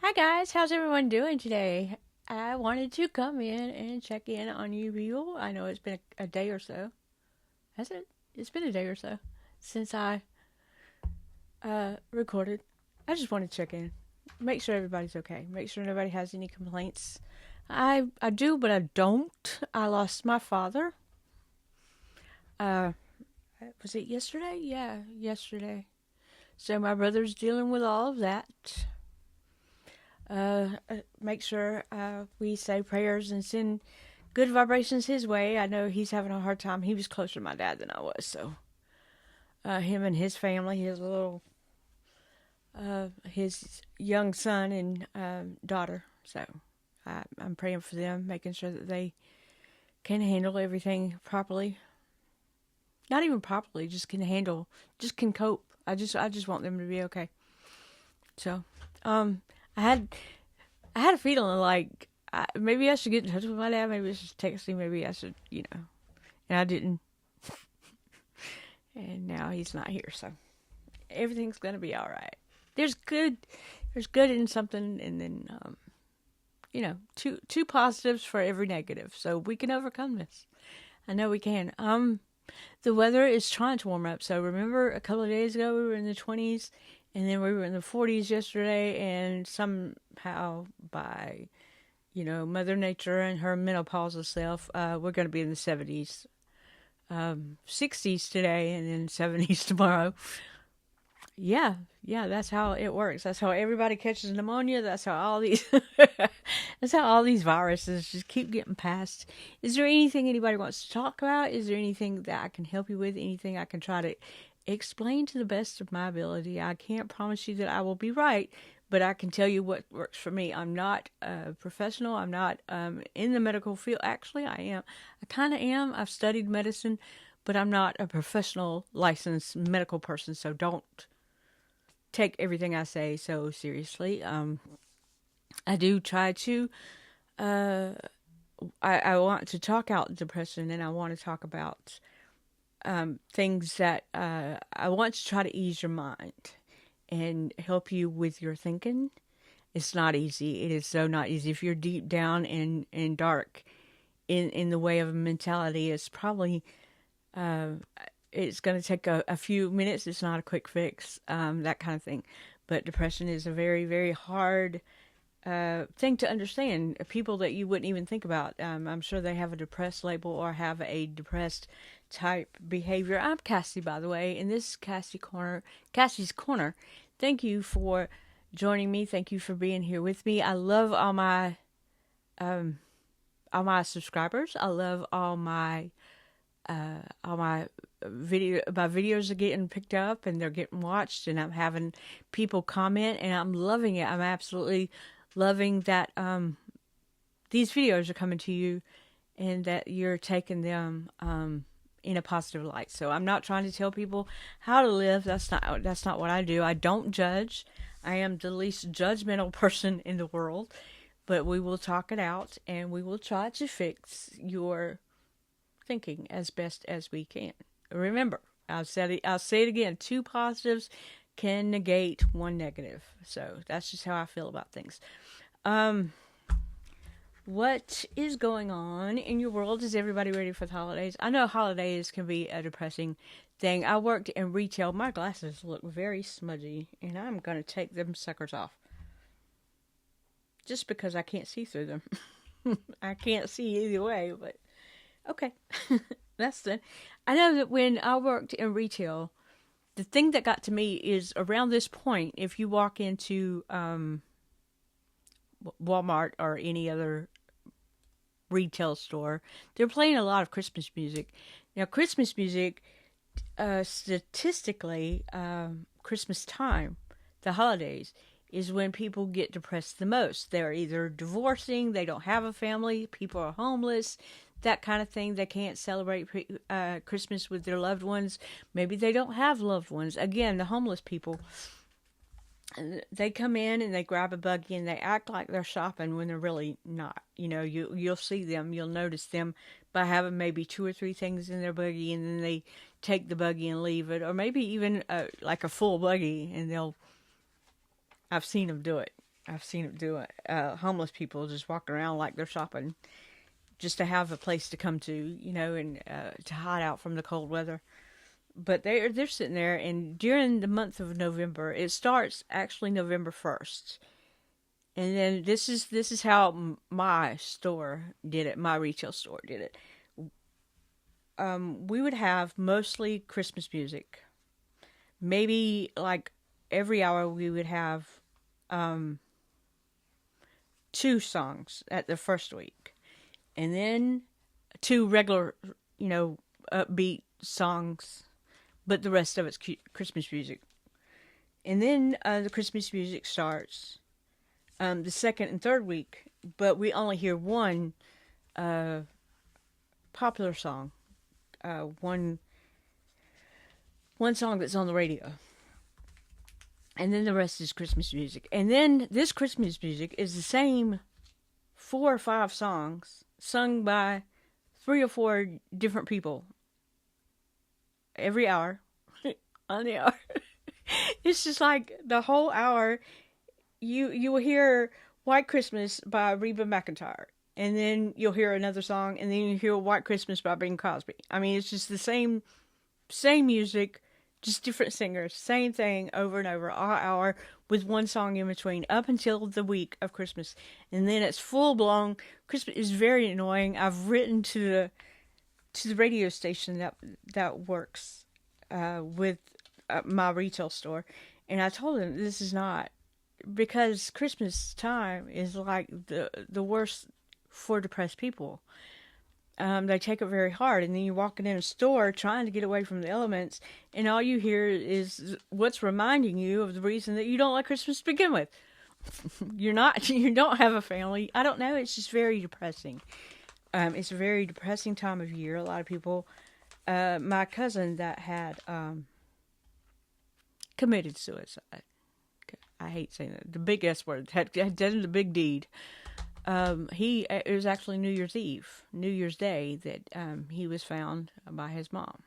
Hi guys, how's everyone doing today? I wanted to come in and check in on you people. I know it's been a day or so. Has it? It's been a day or so since I recorded. I just want to check in. Make sure everybody's okay. Make sure nobody has any complaints. I do, but I don't. I lost my father. Uh was it yesterday? Yeah, yesterday. So my brother's dealing with all of that. Make sure we say prayers and send good vibrations his way. I know he's having a hard time. He was closer to my dad than I was, so him and his family, his young son and daughter. So I'm praying for them, making sure that they can handle everything properly. Not even properly, just can cope. I just want them to be okay. So, I had I had a feeling like maybe I should get in touch with my dad. Maybe I should text him. Maybe I should, And I didn't. And now he's not here, so everything's gonna be all right. There's good. There's good in something, and then two positives for every negative. So we can overcome this. I know we can. The weather is trying to warm up. So remember, a couple of days ago we were in the 20s, and then we were in the 40s yesterday, and somehow by Mother Nature and her menopausal self, we're going to be in the 70s, 60s today, and then 70s tomorrow. Yeah, yeah, that's how it works. That's how everybody catches pneumonia. That's how all these, that's how all these viruses just keep getting passed. Is there anything anybody wants to talk about? Is there anything that I can help you with? Anything I can try to explain to the best of my ability? I can't promise you that I will be right, but I can tell you what works for me. I'm not a professional. I'm not in the medical field. Actually, I am. I kind of am. I've studied medicine, but I'm not a professional licensed medical person. So don't take everything I say so seriously. I do try to. Uh, I want to talk out depression, and I want to talk about things that I want to try to ease your mind and help you with your thinking. It's not easy. It is so not easy. If you're deep down and dark in the way of mentality, it's probably uh, it's going to take a few minutes. It's not a quick fix, that kind of thing. But depression is a very, very hard thing to understand. People that you wouldn't even think about. I'm sure they have a depressed label or have a depressed type behavior. I'm Cassie, by the way, and this is Cassie's Corner. Thank you for joining me. Thank you for being here with me. I love um, all my subscribers. I love all my videos are getting picked up and they're getting watched, and I'm having people comment, and I'm loving it. I'm absolutely loving that these videos are coming to you and that you're taking them in a positive light. So I'm not trying to tell people how to live. That's not what I do. I don't judge. I am the least judgmental person in the world, but we will talk it out and we will try to fix your thinking as best as we can. Remember, I'll say it again. Two positives can negate one negative. So that's just how I feel about things. What is going on in your world? Is everybody ready for the holidays? I know holidays can be a depressing thing. I worked in retail. My glasses look very smudgy, and I'm going to take them suckers off. Just because I can't see through them. I can't see either way, but okay. That's the. I know that when I worked in retail, the thing that got to me is around this point, if you walk into Walmart or any other retail store, they're playing a lot of Christmas music. Now, Christmas music, statistically, Christmas time, the holidays, is when people get depressed the most. They're either divorcing, they don't have a family, people are homeless, that kind of thing. They can't celebrate Christmas with their loved ones. Maybe they don't have loved ones. Again, the homeless people, they come in and they grab a buggy and they act like they're shopping when they're really not. You'll see them, you'll notice them by having maybe two or three things in their buggy, and then they take the buggy and leave it, or maybe even like a full buggy, and I've seen them do it. I've seen them do it. Homeless people just walking around like they're shopping, just to have a place to come to, and to hide out from the cold weather. But they're sitting there, and during the month of November, it starts actually November 1st, and then this is how my store did it. My retail store did it. We would have mostly Christmas music. Maybe like every hour we would have um, two songs at the first week, and then two regular, upbeat songs, but the rest of it's Christmas music. And then the Christmas music starts the second and third week, but we only hear one uh, popular song, one song that's on the radio, and then the rest is Christmas music. And then this Christmas music is the same 4 or 5 songs sung by 3 or 4 different people every hour on the hour. It's just like the whole hour. You will hear White Christmas by Reba McEntire, and then you'll hear another song, and then you hear White Christmas by Bing Crosby. I mean, it's just the same music, just different singers, same thing over and over, all hour, with one song in between, up until the week of Christmas. And then it's full blown. Christmas is very annoying. I've written to the radio station that works with my retail store, and I told them this is not, because Christmas time is like the worst for depressed people. They take it very hard, and then you're walking in a store trying to get away from the elements, and all you hear is what's reminding you of the reason that you don't like Christmas to begin with. You don't have a family. I don't know. It's just very depressing. It's a very depressing time of year. A lot of people. My cousin that had committed suicide. I hate saying that. The big S word. Had done the big deed. It was actually New Year's Day, that he was found by his mom.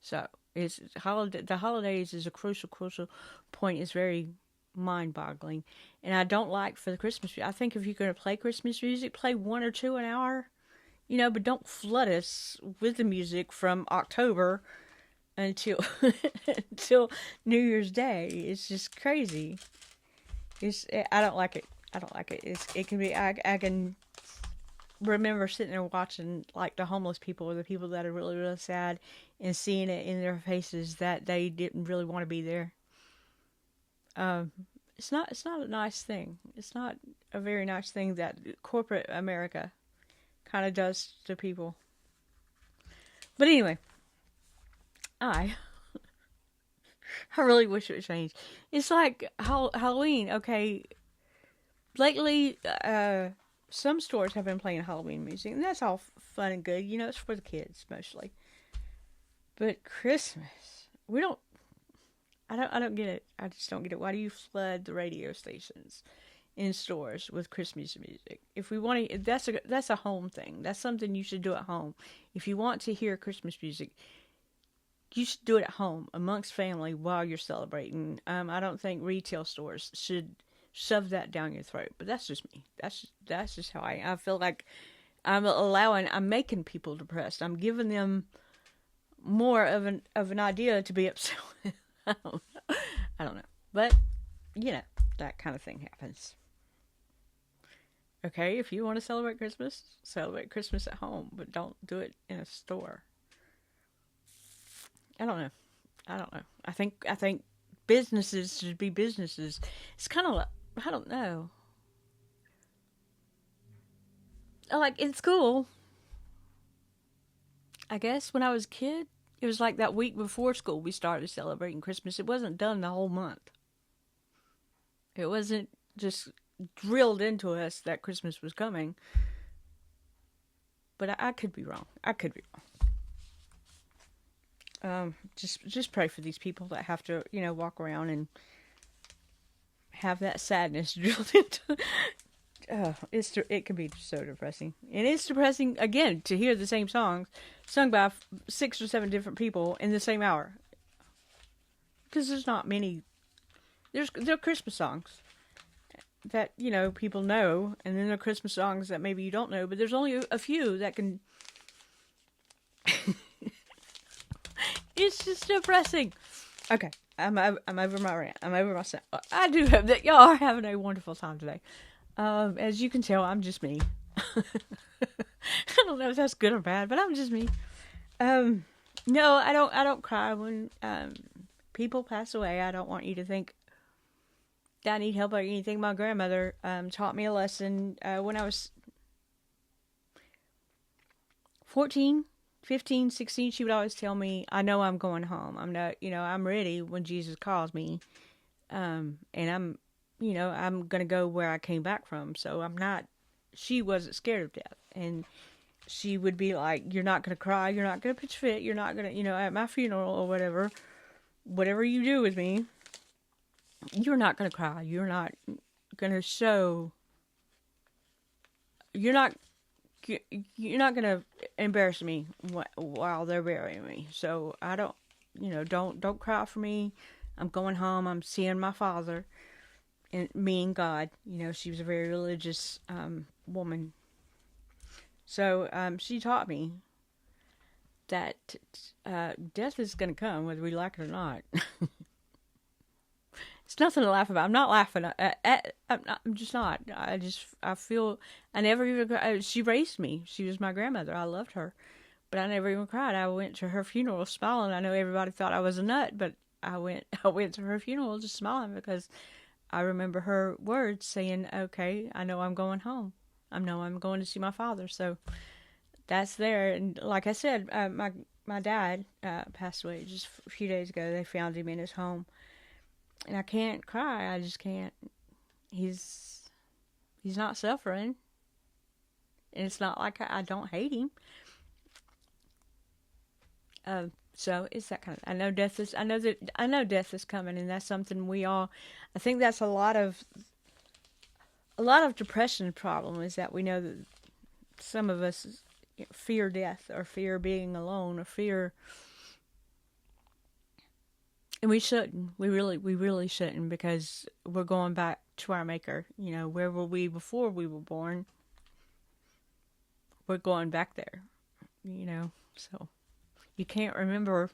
So the holidays is a crucial point. It's very mind-boggling, and I don't like for the Christmas. I think if you're going to play Christmas music, play 1 or 2 an hour, but don't flood us with the music from October until until New Year's Day. It's just crazy. I don't like it. I don't like it. It can be. I can remember sitting there watching like the homeless people or the people that are really, really sad, and seeing it in their faces that they didn't really want to be there. It's not a nice thing. It's not a very nice thing that corporate America kind of does to people. But anyway, I really wish it would change. It's like Halloween. Okay, lately, some stores have been playing Halloween music, and that's all fun and good. It's for the kids mostly. But Christmas, we don't. I don't get it. I just don't get it. Why do you flood the radio stations in stores with Christmas music? If we want to, that's a home thing. That's something you should do at home. If you want to hear Christmas music, you should do it at home amongst family while you're celebrating. I don't think retail stores should shove that down your throat. But that's just me. That's just how I feel like I'm making people depressed. I'm giving them more of an idea to be upset with. I don't know. But, that kind of thing happens. Okay, if you want to celebrate Christmas at home, but don't do it in a store. I don't know. I think businesses should be businesses. It's kind of like, I don't know. Like in school, I guess when I was a kid, it was like that week before school we started celebrating Christmas. It wasn't done the whole month. It wasn't just drilled into us that Christmas was coming. But I could be wrong. Just pray for these people that have to, walk around and have that sadness drilled into. It can be so depressing, and it's depressing again to hear the same songs sung by 6 or 7 different people in the same hour. Because there's not many. They're Christmas songs, that, people know, and then there are Christmas songs that maybe you don't know, but there's only a few that can. It's just depressing. Okay, I'm over my rant. I'm over my. I do hope that y'all are having a wonderful time today. As you can tell, I'm just me. I don't know if that's good or bad, but I'm just me. No, I don't cry when people pass away. I don't want you to think that I need help or anything. My grandmother taught me a lesson when I was 14, 15, 16. She would always tell me, I know I'm going home. I'm not, I'm ready when Jesus calls me. And I'm going to go where I came back from. So I'm not, she wasn't scared of death. And she would be like, you're not going to cry. You're not going to pitch fit. You're not going to, at my funeral or whatever you do with me, you're not going to cry. You're not going to show, you're not going to embarrass me while they're burying me. So I don't, don't cry for me. I'm going home. I'm seeing my father and me and God. She was a very religious woman. So she taught me that death is going to come whether we like it or not. It's nothing to laugh about. I'm not laughing at I'm just not. I feel, I never even, she raised me. She was my grandmother. I loved her. But I never even cried. I went to her funeral smiling. I know everybody thought I was a nut, but I went to her funeral just smiling because I remember her words saying, okay, I know I'm going home. I know I'm going to see my father. So that's there. And like I said, my dad passed away just a few days ago. They found him in his home. And I can't cry. I just can't. He's not suffering. And it's not like I don't hate him. So it's that kind of. I know death is coming, and that's something we all. I think that's a lot of depression problem is that we know that some of us fear death or fear being alone or fear. And we shouldn't. We really shouldn't, because we're going back to our Maker. Where were we before we were born? We're going back there. So you can't remember.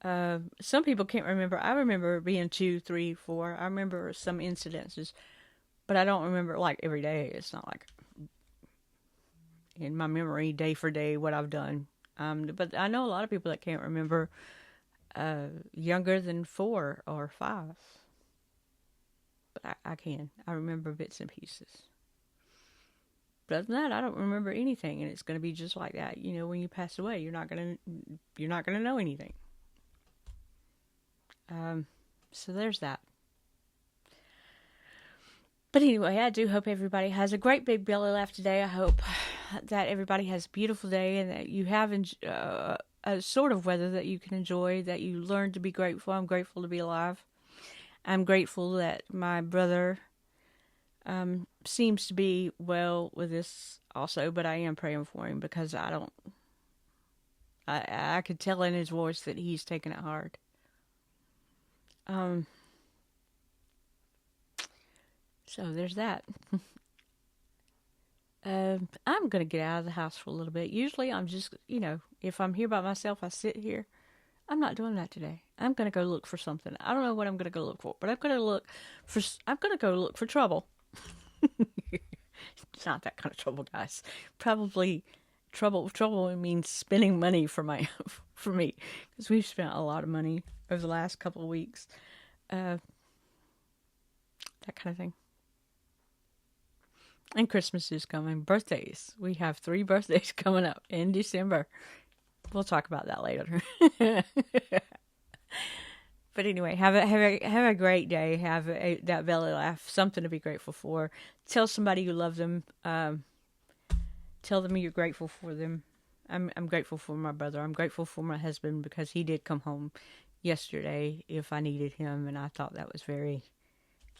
Some people can't remember. I remember being 2, 3, 4. I remember some incidences, but I don't remember like every day. It's not like in my memory day for day what I've done. But I know a lot of people that can't remember younger than 4 or 5. But I can. I remember bits and pieces. But other than that, I don't remember anything, and it's going to be just like that. When you pass away, you're not going to know anything. So there's that. But anyway, I do hope everybody has a great big belly laugh today. I hope that everybody has a beautiful day and that you have a sort of weather that you can enjoy, that you learn to be grateful. I'm grateful to be alive. I'm grateful that my brother seems to be well with this also, but I am praying for him because I could tell in his voice that he's taking it hard. So there's that. I'm going to get out of the house for a little bit. Usually I'm just, if I'm here by myself, I sit here. I'm not doing that today. I'm going to go look for something. I don't know what I'm going to go look for, but I'm going to go look for trouble. It's not that kind of trouble, guys. Probably trouble means spending money for me, because we've spent a lot of money over the last couple of weeks. That kind of thing. And Christmas is coming. Birthdays. We have 3 birthdays coming up in December. We'll talk about that later. But anyway, have a great day. Have that belly laugh. Something to be grateful for. Tell somebody you love them. Tell them you're grateful for them. I'm grateful for my brother. I'm grateful for my husband because he did come home yesterday if I needed him, and I thought that was very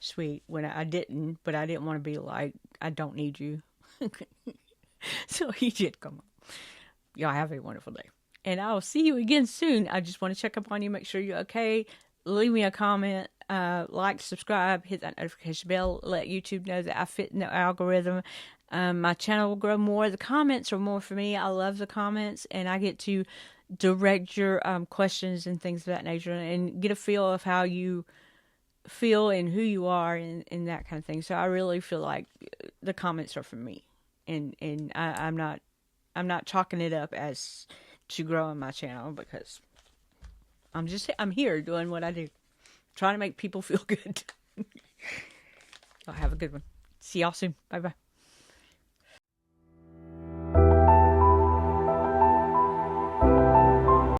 sweet when I didn't, but I didn't want to be like, I don't need you. So he did come home. Y'all have a wonderful day. And I'll see you again soon. I just want to check up on you, make sure you're okay. Leave me a comment. like, subscribe, hit that notification bell, let YouTube know that I fit in the algorithm. My channel will grow more. The comments are more for me. I love the comments, and I get to direct your questions and things of that nature, and get a feel of how you feel and who you are, and that kind of thing. So I really feel like the comments are for me, and I'm not chalking it up as to growing my channel, because I'm here doing what I do, trying to make people feel good. I'll have a good one. See y'all soon. Bye bye.